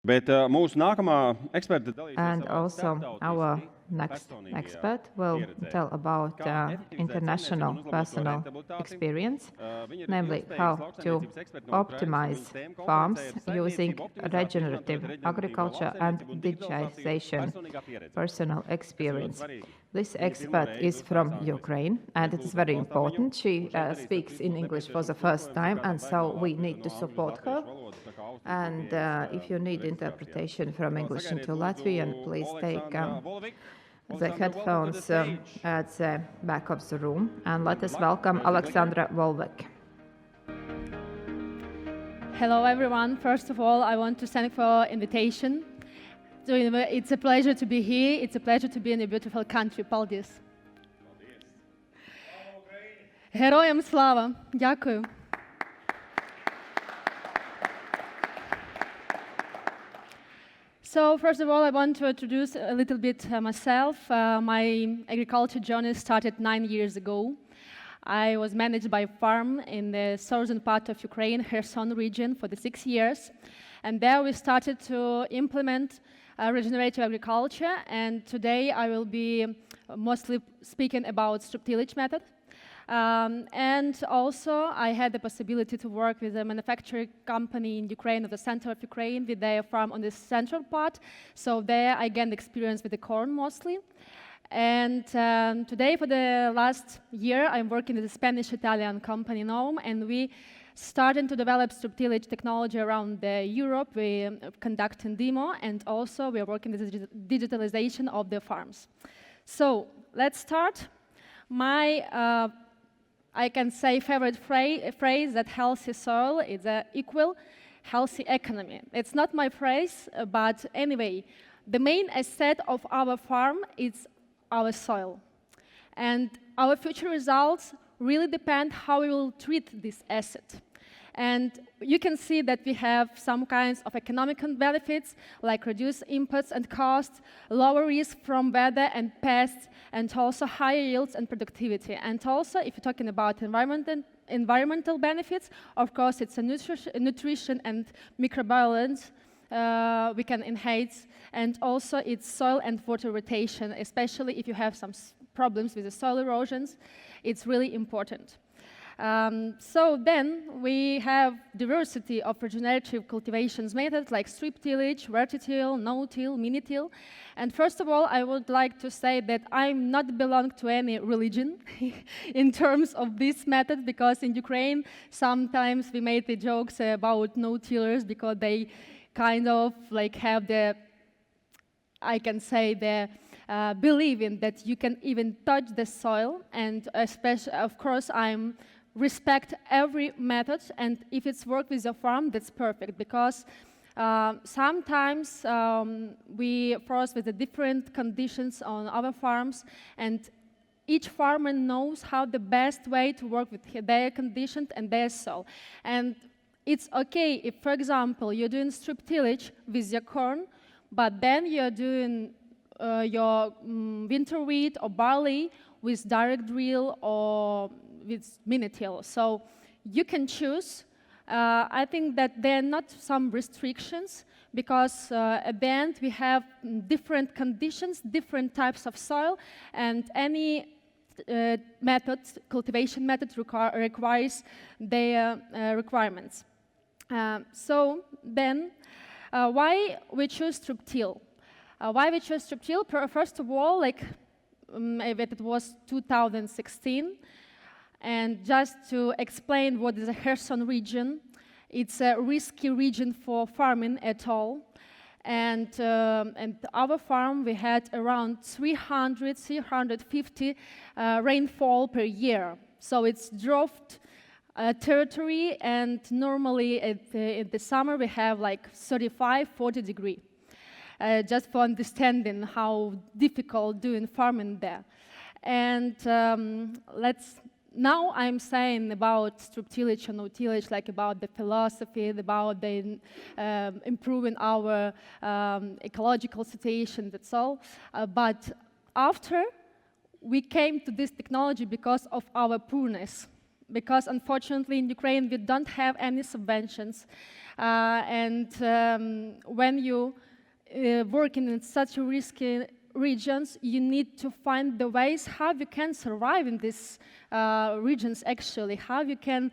And also our next expert will tell about international personal experience, namely how to optimize farms using regenerative agriculture and digitalization personal experience. This expert is from Ukraine, and it is very important. She speaks in English for the first time, and so we need to support her. And if you need interpretation from English into Latvian, please take the headphones at the back of the room. And let us welcome Oleksandra Volovyk. Hello, everyone. First of all, I want to thank for invitation. It's a pleasure to be here. It's a pleasure to be in a beautiful country. Paldies. Героям слава. Дякую. So first of all, I want to introduce a little bit myself. My agriculture journey started 9 years ago. I was managed by a farm in the southern part of Ukraine, Kherson region, for the 6 years. And there we started to implement regenerative agriculture. And today I will be mostly speaking about strip tillage method. And also, I had the possibility to work with a manufacturing company in Ukraine, of the center of Ukraine, with their farm on the central part. So there I gained experience with the corn mostly. And today, for the last year, I'm working with a Spanish-Italian company, Nome, and we started to develop strip tillage technology around Europe. We conducting demo, and also we are working with the digitalization of the farms. So let's start. My I can say favorite phrase that healthy soil is an equal healthy economy. It's not my phrase, but anyway, the main asset of our farm is our soil. And our future results really depend how we will treat this asset. And you can see that we have some kinds of economic benefits, like reduced inputs and costs, lower risk from weather and pests, and also higher yields and productivity. And also, if you're talking about environmental benefits, of course, it's a nutrition and microbalance we can enhance, and also it's soil and water rotation, especially if you have some problems with the soil erosions. It's really important. So then we have diversity of regenerative cultivations methods like strip tillage, vertitil, no-till, mini-till. And first of all, I would like to say that I'm not belong to any religion in terms of this method, because in Ukraine, sometimes we made the jokes about no-tillers because they kind of like have the, I can say, the believing that you can even touch the soil. And especially, of course, I'm respect every method, and if it's work with your farm, that's perfect, because sometimes we force with the different conditions on our farms, and each farmer knows how the best way to work with their conditions and their soil. And it's okay if, for example, you're doing strip tillage with your corn, but then you're doing your winter wheat or barley with direct drill or with mini-till. So you can choose. I think that there are not some restrictions, because at the end we have different conditions, different types of soil, and any cultivation method requires their requirements. So then, why we choose strip till? Why we choose strip till? First of all, like it was 2016. And just to explain what is a Kherson region, it's a risky region for farming at all. And our farm, we had around 350 rainfall per year. So it's drought territory, and normally in the summer we have like 35, 40 degrees. Just for understanding how difficult doing farming there. And now I'm saying about strip tillage or no tillage, like about the philosophy, about the improving our ecological situation, that's all. But after we came to this technology because of our poorness, because unfortunately in Ukraine we don't have any subventions. When you working in such risky regions, you need to find the ways how you can survive in these regions actually, how you can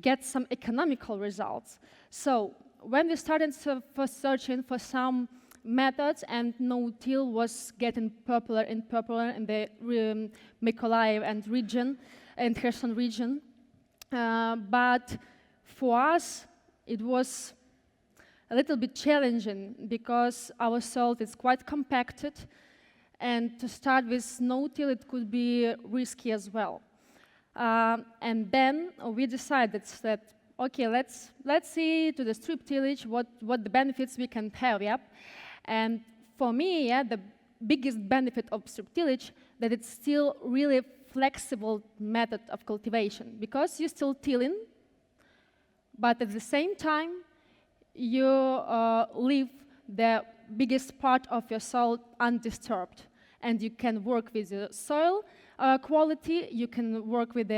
get some economical results. So when we started searching for some methods, and no-till was getting popular in the Mykolaiv and Kherson region. But for us, it was a little bit challenging because our soil is quite compacted, and to start with no-till, it could be risky as well. And then we decided that, okay, let's see to the strip tillage what the benefits we can have, yep. And for me, yeah, the biggest benefit of strip tillage that it's still really flexible method of cultivation, because you're still tilling, but at the same time you leave the biggest part of your soil undisturbed, and you can work with the soil quality, you can work with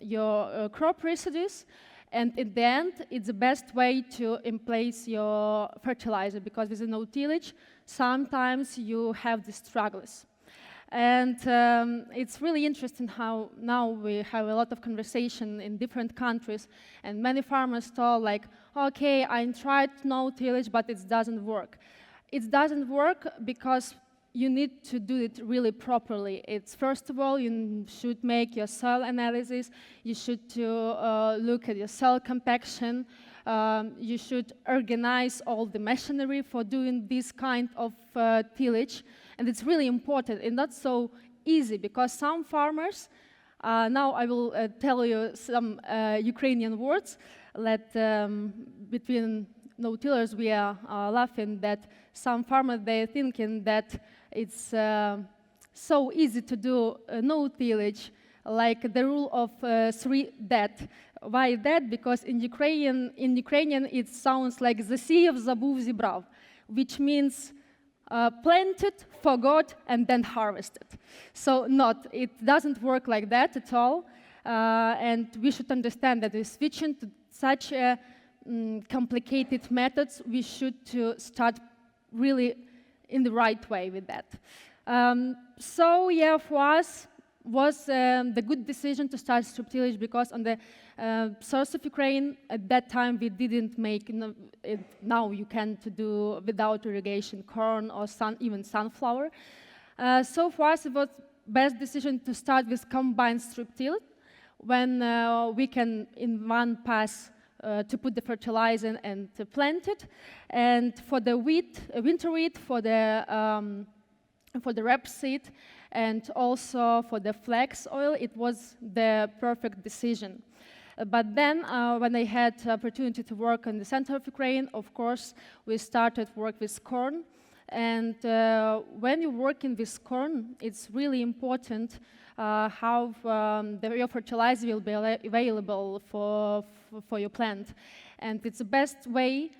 your crop residues, and in the end, it's the best way to in place your fertilizer, because with the no-tillage, sometimes you have the struggles. And it's really interesting how now we have a lot of conversation in different countries, and many farmers told like, okay, I tried no-tillage, but it doesn't work. It doesn't work because you need to do it really properly. It's first of all, you should make your soil analysis, you should look at your soil compaction, you should organize all the machinery for doing this kind of tillage, and it's really important and not so easy, because some farmers, now I will tell you some Ukrainian words that between no-tillers we are laughing that some farmers, they're thinking that it's so easy to do no-tillage, like the rule of 3 that. Why that? Because in Ukrainian it sounds like засіяв, забув, зібрав, which means planted, forgot, and then harvested. So it doesn't work like that at all, and we should understand that we're switching to such complicated methods, we should start really in the right way with that. So yeah, for us was the good decision to start strip tillage, because on the source of Ukraine at that time we didn't make now you can to do without irrigation corn or even sunflower. So for us it was best decision to start with combined strip till, when we can in one pass to put the fertilizer and to plant it. And for the wheat, winter wheat, for the rapeseed, and also for the flax oil, it was the perfect decision. But then, when I had the opportunity to work in the center of Ukraine, of course, we started work with corn. And when you're working with corn, it's really important how your fertilizer will be available for your plant. And it's the best way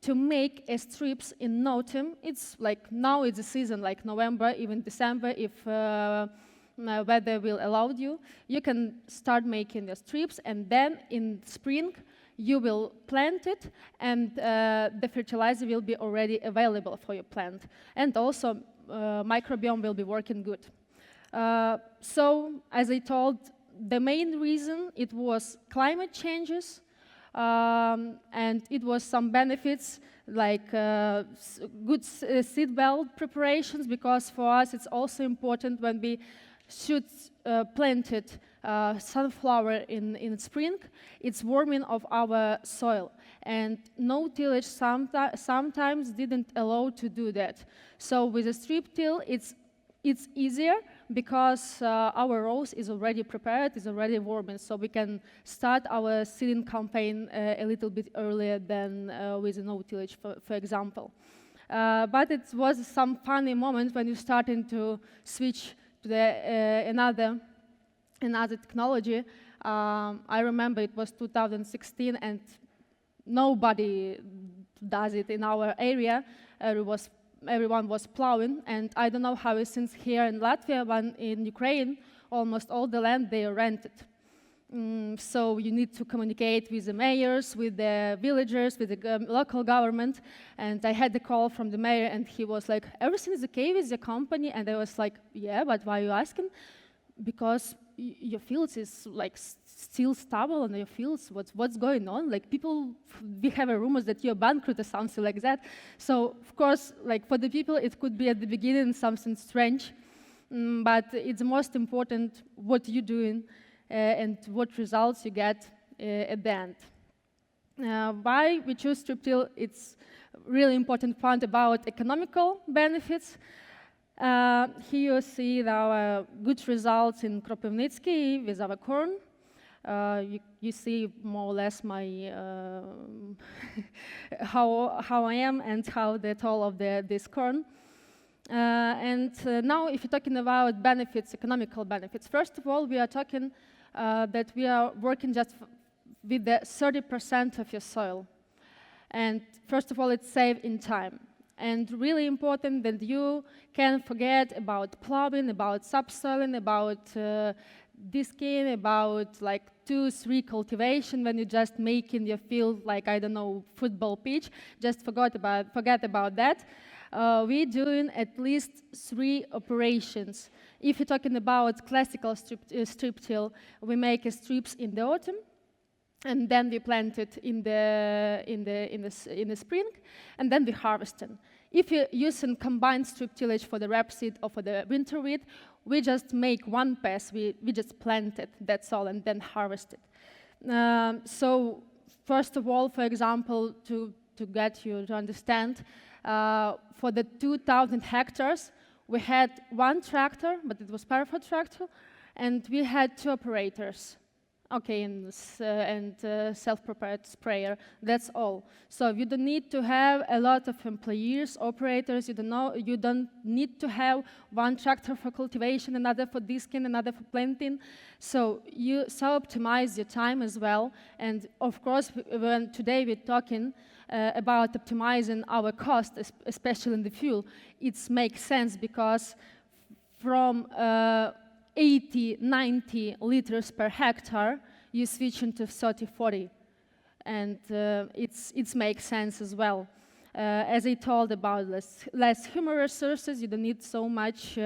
to make strips in autumn. It's like now it's a season, like November, even December, if weather will allow you. You can start making the strips, and then in spring, you will plant it, and the fertilizer will be already available for your plant. And also, microbiome will be working good. So, as I told, the main reason it was climate changes, and it was some benefits like good seed belt preparations, because for us it's also important when we should plant it sunflower in spring, it's warming of our soil. And no-tillage sometimes didn't allow to do that. So with a strip till, it's easier, because our rows is already prepared, is already warming, so we can start our seeding campaign a little bit earlier than with a no-tillage, for example. But it was some funny moment when you're starting to switch to the another technology. I remember it was 2016, and nobody does it in our area. Everyone was plowing, and I don't know how it is here in Latvia, but in Ukraine, almost all the land they rented. So you need to communicate with the mayors, with the villagers, with the local government. And I had the call from the mayor, and he was like, everything is okay with the company? And I was like, yeah, but why are you asking? Because your fields is like still stable on your fields. What's going on? Like people, we have a rumors that you're bankrupt or something like that. So of course, like for the people, it could be at the beginning something strange, but it's most important what you're doing and what results you get at the end. Why we choose strip-till? It's really important point about economical benefits. Here you see our good results in Kropivnitsky with our corn. You see more or less my how I am and how the toll of this corn. Now, if you're talking about benefits, economical benefits, first of all, we are talking that we are working just with the 30% of your soil. And first of all, it's saved in time. And really important that you can forget about plowing, about subsoiling, about disking, about like 2-3 cultivation when you're just making your field like, I don't know, football pitch. Just forget about that. We're doing at least 3 operations. If you're talking about classical strip-till, we make strips in the autumn, and then we plant it in the spring, and then we harvest it. If you're using combined strip tillage for the rapeseed or for the winter wheat, we just make one pass. We just plant it, that's all, and then harvest it. So first of all, for example, to get you to understand, for the 2,000 hectares, we had 1 tractor, but it was powerful tractor, and we had 2 operators. Okay, and self-prepared sprayer, that's all. So you don't need to have a lot of employees, operators, you don't need to have 1 tractor for cultivation, another for disking, another for planting. So you optimize your time as well. And of course, when today we're talking about optimizing our cost, especially in the fuel, it makes sense because from 80, 90 liters per hectare, you switch into 30, 40. And it makes sense as well. As I told about less human resources, you don't need so much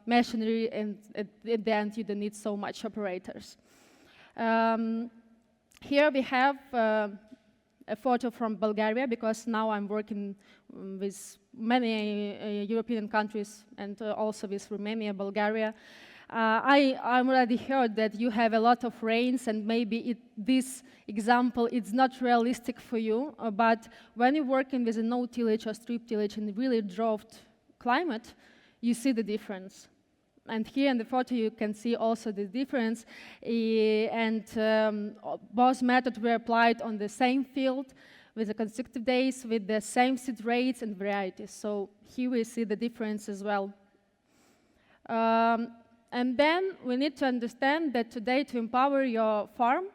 machinery, and at the end, you don't need so much operators. Here we have a photo from Bulgaria, because now I'm working with many European countries and also with Romania, Bulgaria. I'm already heard that you have a lot of rains, and maybe this example is not realistic for you, but when you're working with a no-tillage or strip-tillage in a really drought climate, you see the difference. And here in the photo you can see also the difference, both methods were applied on the same field with the consecutive days, with the same seed rates and varieties. So here we see the difference as well. And then we need to understand that today, to empower your farm,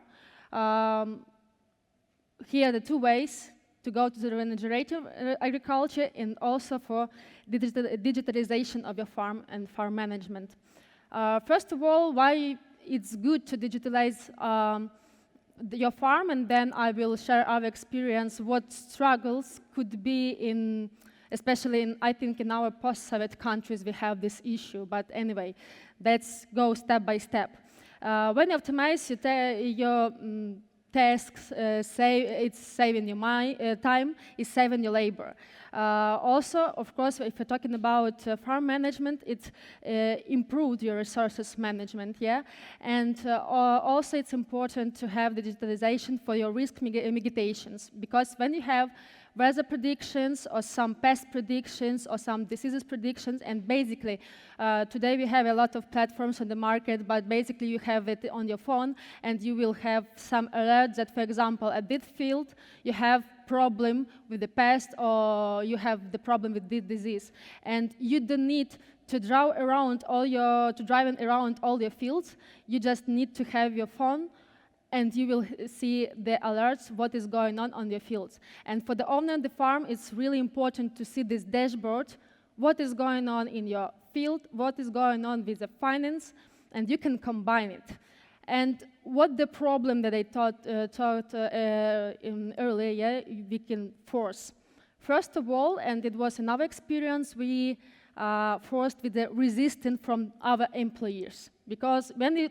here are the 2 ways to go to the regenerative agriculture, and also for digitalization of your farm and farm management. First of all, why it's good to digitalize your farm, and then I will share our experience, what struggles could be in, especially in, I think in our post-Soviet countries we have this issue, but anyway, let's go step by step. When you optimize your tasks, it's saving your time, it's saving your labor. Also, of course, if you're talking about farm management, it improved your resources management, yeah? And also it's important to have the digitalization for your risk mitigations, because when you have weather predictions or some pest predictions or some diseases predictions, and basically today we have a lot of platforms on the market, but basically you have it on your phone, and you will have some alerts that, for example, at this field you have problem with the pest, or you have the problem with this disease, and you don't need to drive around all your fields. You just need to have your phone, and you will see the alerts, what is going on your fields. And for the owner of the farm, it's really important to see this dashboard, what is going on in your field, what is going on with the finance, and you can combine it. And what the problem that I thought in earlier, we can force. First of all, and it was in our experience, we forced with the resistance from our employers. Because when we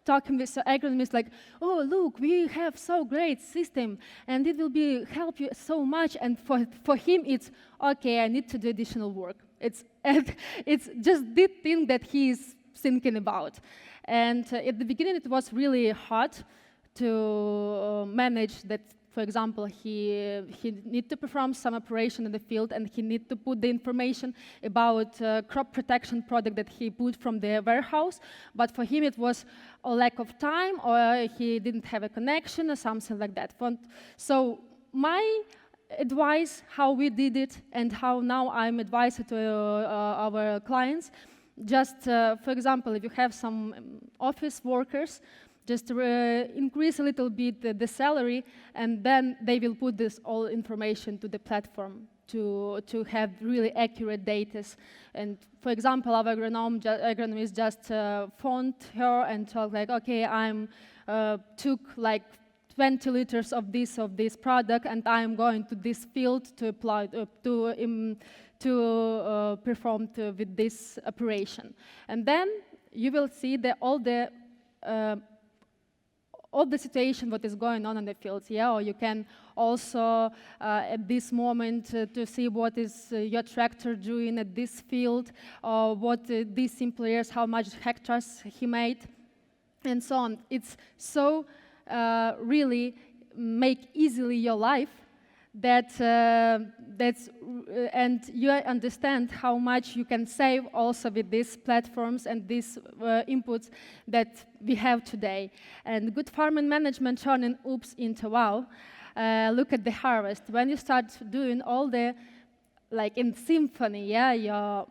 talking with agronomists like, oh, look, we have so great system, and it will help you so much. And for him, it's, okay, I need to do additional work. It's just the thing that he is thinking about. And at the beginning, it was really hard to manage that. For example, he need to perform some operation in the field, and he need to put the information about crop protection product that he put from the warehouse. But for him, it was a lack of time, or he didn't have a connection, or something like that. So my advice, how we did it, and how now I'm advising to our clients, just, for example, if you have some office workers, just increase a little bit the salary, and then they will put this all information to the platform to have really accurate data. And for example, our agronomist just phoned her and told like, okay, I'm took like 20 liters of this product, and I'm going to this field to apply to perform with this operation. And then you will see that all the situation what is going on in the field, yeah, or you can also at this moment to see what is your tractor doing at this field, or what these employers, how much hectares he made, and so on. It's so really make easily your life that and you understand how much you can save also with these platforms and these inputs that we have today. And good farming management turning oops into wow. Look at the harvest. When you start doing all the, like in symphony, yeah, your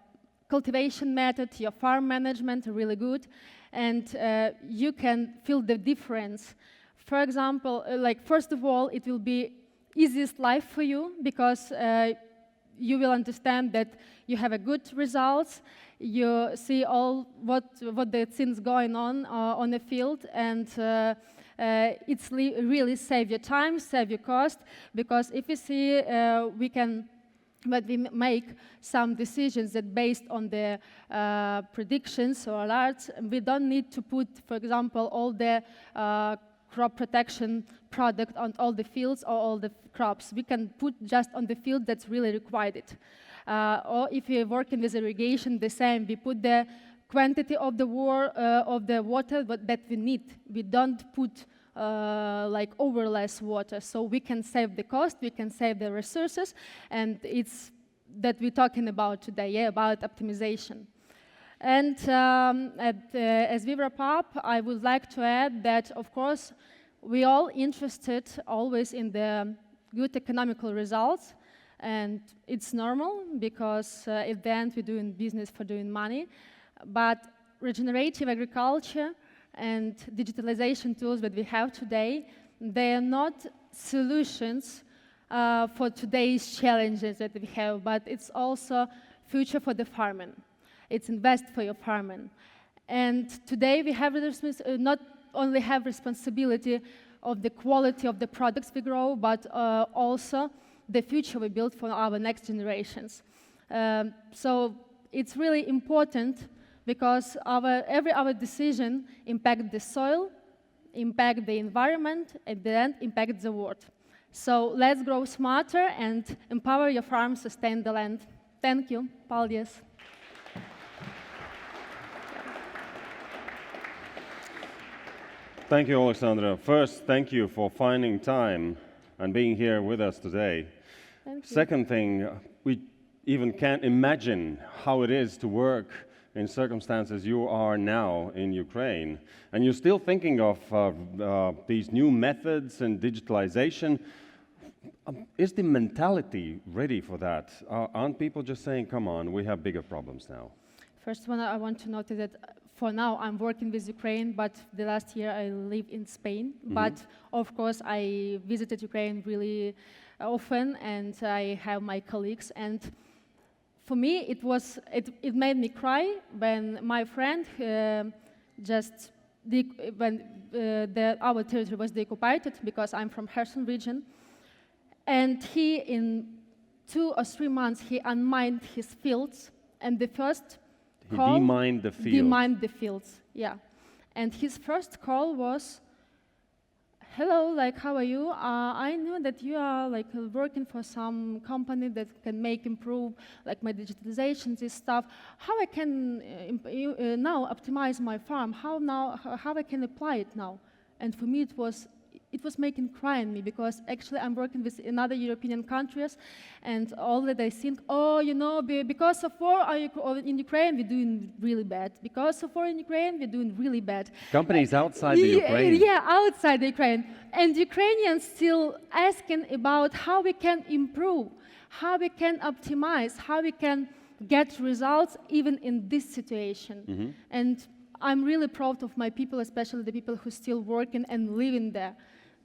cultivation method, your farm management are really good, and you can feel the difference. For example, like first of all, it will be easiest life for you, because you will understand that you have a good results, you see all what the things going on the field, and it's really save your time, save your cost, because if you see but we make some decisions that based on the predictions or alerts, we don't need to put, for example, all the crop protection product on all the fields or all the crops. We can put just on the field that's really required. Or if you're working with irrigation, the same. We put the quantity of the water that we need. We don't put like over less water, so we can save the cost, we can save the resources, and it's that we're talking about today, yeah, about optimization. And as we wrap up, I would like to add that, of course, we're all interested always in the good economical results, and it's normal because at the end we're doing business for doing money. But regenerative agriculture and digitalization tools that we have today, they are not solutions for today's challenges that we have, but it's also future for the farming. It's invest for your farming. And today we have not only have responsibility of the quality of the products we grow, but also the future we build for our next generations. So it's really important because every our decision impacts the soil, impact the environment, and then impact the world. So let's grow smarter and empower your farm, sustain the land. Thank you. Paldies. Thank you, Oleksandra. First, thank you for finding time and being here with us today. Thank you. Second thing, we even can't imagine how it is to work in circumstances you are now in Ukraine. And you're still thinking of these new methods and digitalization. Is the mentality ready for that? Aren't people just saying, come on, we have bigger problems now? First one, I want to note is that for now I'm working with Ukraine, but the last year I lived in Spain. Mm-hmm. But of course I visited Ukraine really often, and I have my colleagues. And for me, it made me cry when my friend just when our territory was deoccupied, because I'm from Kherson region. And he, in 2 or 3 months, he unmined his fields. And the first call... He demined the fields. Demined the fields, yeah. And his first call was, hello, like, how are you? I know that you are like working for some company that can improve like my digitalization, this stuff. How I can now optimize my farm? How I can apply it now? And for me, it was making cry in me, because actually I'm working with another European countries, and all that I think, oh, you know, because of war in Ukraine, we're doing really bad. Because of war in Ukraine, we're doing really bad. Companies outside the Ukraine. Yeah, outside the Ukraine. And Ukrainians still asking about how we can improve, how we can optimize, how we can get results even in this situation. And I'm really proud of my people, especially the people who are still working and living there,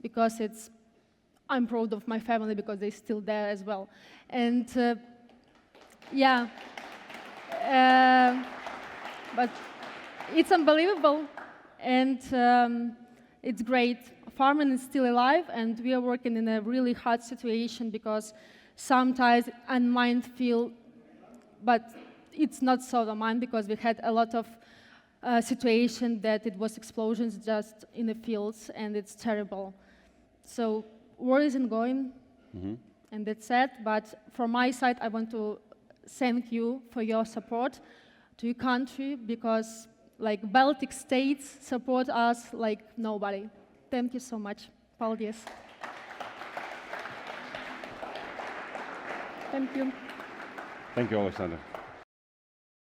because I'm proud of my family because they're still there as well. And yeah, but it's unbelievable, and it's great. Farming is still alive, and we are working in a really hard situation, because sometimes unmined field, but it's not so unmined, because we had a lot of situation that it was explosions just in the fields, and it's terrible. So war isn't going, and that's sad. But from my side, I want to thank you for your support to your country, because like Baltic states support us like nobody. Thank you so much. Paldies. Thank you. Thank you, Oleksandra.